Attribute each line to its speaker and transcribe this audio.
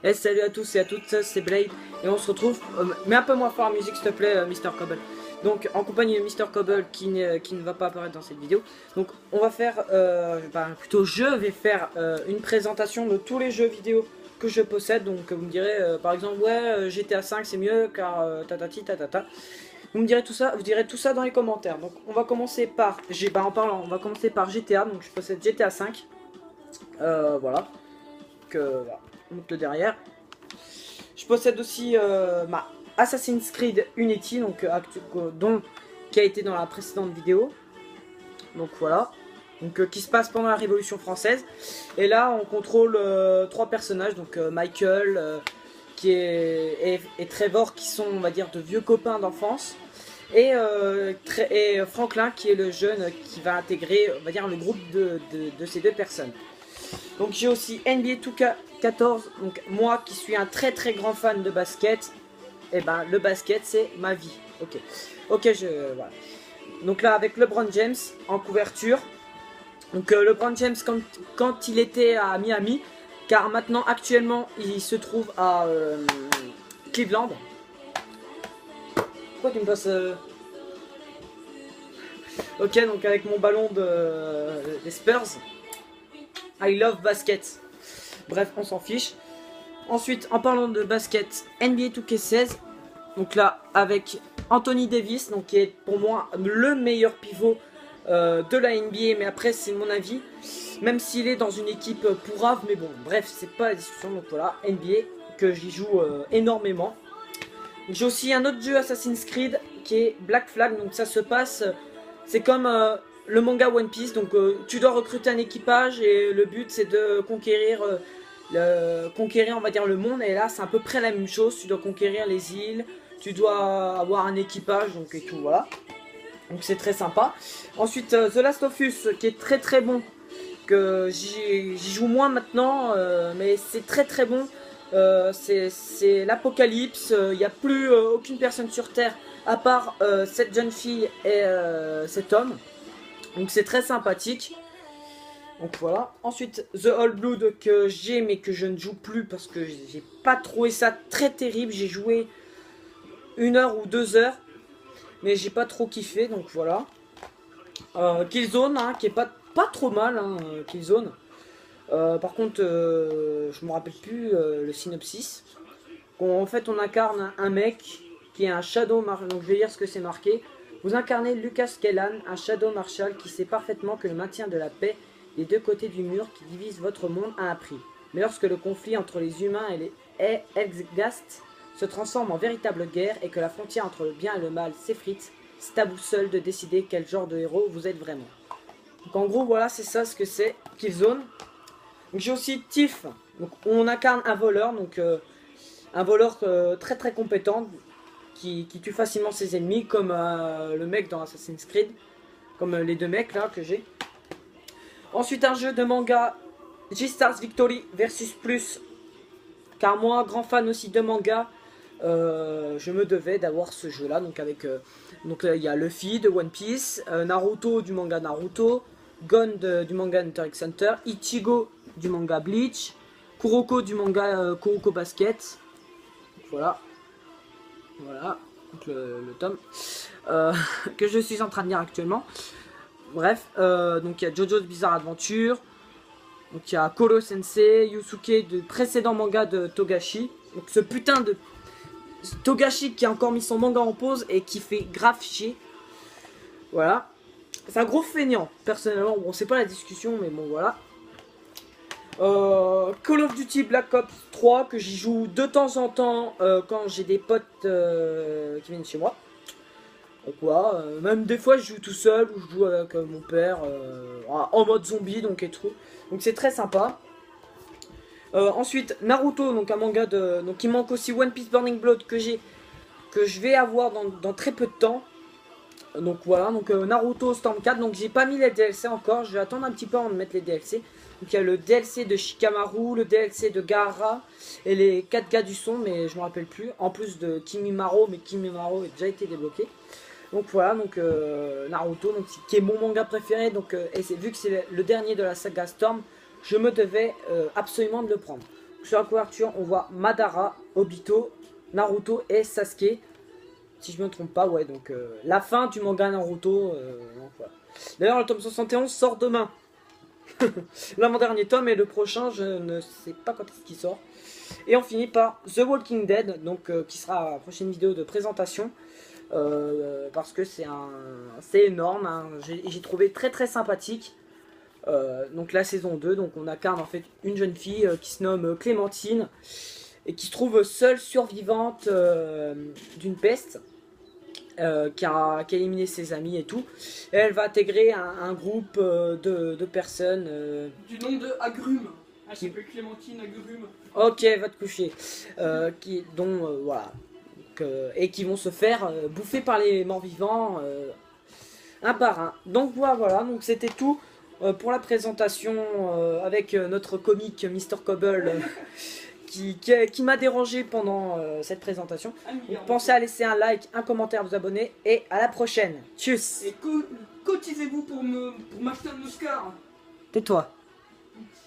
Speaker 1: Et salut à tous et à toutes, c'est Blade et on se retrouve, mais un peu moins fort en musique s'il te plaît, Mr. Cobble. Donc en compagnie de Mr. Cobble qui ne va pas apparaître dans cette vidéo. Donc on va faire, plutôt je vais faire une présentation de tous les jeux vidéo que je possède. Donc vous me direz par exemple ouais GTA 5 c'est mieux car tatati tatata. Vous me direz tout ça, vous direz tout ça dans les commentaires. Donc on va commencer par, on va commencer par GTA. Donc je possède GTA 5. Voilà. Voilà. On monte le derrière. Je possède aussi ma Assassin's Creed Unity, donc qui a été dans la précédente vidéo. Donc voilà. Donc qui se passe pendant la Révolution française. Et là, on contrôle trois personnages, donc Michael, et Trevor, qui sont, on va dire, de vieux copains d'enfance. Et Franklin, qui est le jeune qui va intégrer, on va dire, le groupe de ces deux personnes. Donc j'ai aussi NBA 2K14, donc moi qui suis un très très grand fan de basket, et ben le basket c'est ma vie. Ok, voilà. Donc là avec LeBron James en couverture. Donc LeBron James quand il était à Miami, car maintenant actuellement il se trouve à Cleveland. Pourquoi tu me passes Ok, donc avec mon ballon des Spurs. I love basket. Bref, on s'en fiche. Ensuite, en parlant de basket, NBA 2K16. Donc là, avec Anthony Davis, donc qui est pour moi le meilleur pivot de la NBA. Mais après, c'est mon avis. Même s'il est dans une équipe pourrave. Mais bon, bref, c'est pas la discussion. Donc voilà, NBA, que j'y joue énormément. J'ai aussi un autre jeu Assassin's Creed qui est Black Flag. Donc ça se passe... c'est comme... le manga One Piece, donc tu dois recruter un équipage et le but c'est de conquérir, on va dire le monde. Et là c'est à peu près la même chose, tu dois conquérir les îles, tu dois avoir un équipage donc et tout voilà. Donc c'est très sympa. Ensuite The Last of Us qui est très très bon, que j'y joue moins maintenant, mais c'est très très bon. C'est l'apocalypse, il n'y a plus aucune personne sur Terre à part cette jeune fille et cet homme. Donc c'est très sympathique. Donc voilà. Ensuite The Old Blood que j'ai mais que je ne joue plus parce que j'ai pas trouvé ça très terrible. J'ai joué 1 heure ou 2 heures. Mais j'ai pas trop kiffé donc voilà. Killzone hein, qui est pas trop mal hein, Killzone. Par contre je me rappelle plus le synopsis. En fait on incarne un mec qui est un Shadow Marshal. Donc je vais lire ce que c'est marqué. Vous incarnez Lucas Kellan, un Shadow Marshal qui sait parfaitement que le maintien de la paix des deux côtés du mur qui divise votre monde a un prix. Mais lorsque le conflit entre les humains et les Helghast se transforme en véritable guerre et que la frontière entre le bien et le mal s'effrite, c'est à vous seul de décider quel genre de héros vous êtes vraiment. Donc en gros voilà c'est ça ce que c'est Killzone. J'ai aussi Thief, donc on incarne un voleur, donc un voleur très très compétent. Qui tue facilement ses ennemis, comme le mec dans Assassin's Creed, comme les deux mecs là que j'ai. Ensuite un jeu de manga, J-Stars Victory versus Plus, car moi grand fan aussi de manga, je me devais d'avoir ce jeu là, donc avec donc il y a Luffy de One Piece, Naruto du manga Naruto, Gon du manga Hunter x Hunter, Ichigo du manga Bleach, Kuroko du manga Kuroko Basket, donc voilà. Voilà, donc le tome que je suis en train de lire actuellement. Bref, donc il y a JoJo's Bizarre Adventure, donc il y a Koro Sensei, Yusuke du précédent manga de Togashi. Donc ce putain de Togashi qui a encore mis son manga en pause et qui fait grave chier. Voilà, c'est un gros feignant, personnellement. Bon, c'est pas la discussion, mais bon, voilà. Call of Duty Black Ops 3 que j'y joue de temps en temps quand j'ai des potes qui viennent chez moi. Donc voilà, même des fois je joue tout seul ou je joue avec mon père en mode zombie donc et tout. Donc c'est très sympa. Ensuite Naruto, donc un manga de. Donc il manque aussi One Piece Burning Blood que je vais avoir dans très peu de temps. Donc voilà, donc Naruto Storm 4, donc j'ai pas mis les DLC encore, je vais attendre un petit peu avant de mettre les DLC. Donc il y a le DLC de Shikamaru, le DLC de Gaara et les 4 gars du son, mais je me rappelle plus. En plus de Kimimaro, mais Kimimaro a déjà été débloqué. Donc voilà, donc Naruto, donc, qui est mon manga préféré, donc, et vu que c'est le dernier de la saga Storm, je me devais absolument de le prendre. sur la couverture, on voit Madara, Obito, Naruto et Sasuke. Si je me trompe pas, ouais, donc la fin du manga Naruto. Donc, voilà. D'ailleurs, le tome 71 sort demain. L'avant-dernier tome et le prochain, je ne sais pas quand est-ce qu'il sort. Et on finit par The Walking Dead, donc qui sera la prochaine vidéo de présentation. Parce que c'est énorme, hein. J'ai trouvé très très sympathique. Donc la saison 2, donc on incarne en fait une jeune fille qui se nomme Clémentine et qui se trouve seule survivante d'une peste qui a éliminé ses amis et tout. Et elle va intégrer un groupe de personnes
Speaker 2: du nom de Agrumes. Elle s'appelle Clémentine Agrumes.
Speaker 1: Ok, va te coucher. Voilà. Et qui vont se faire bouffer par les morts vivants un par un. Donc voilà, donc c'était tout pour la présentation avec notre comique Mr. Cobble qui m'a dérangé pendant cette présentation. Donc, pensez à laisser un like, un commentaire, vous abonner et à la prochaine. Tchuss.
Speaker 2: Et cotisez-vous pour m'acheter un Oscar.
Speaker 1: Tais-toi.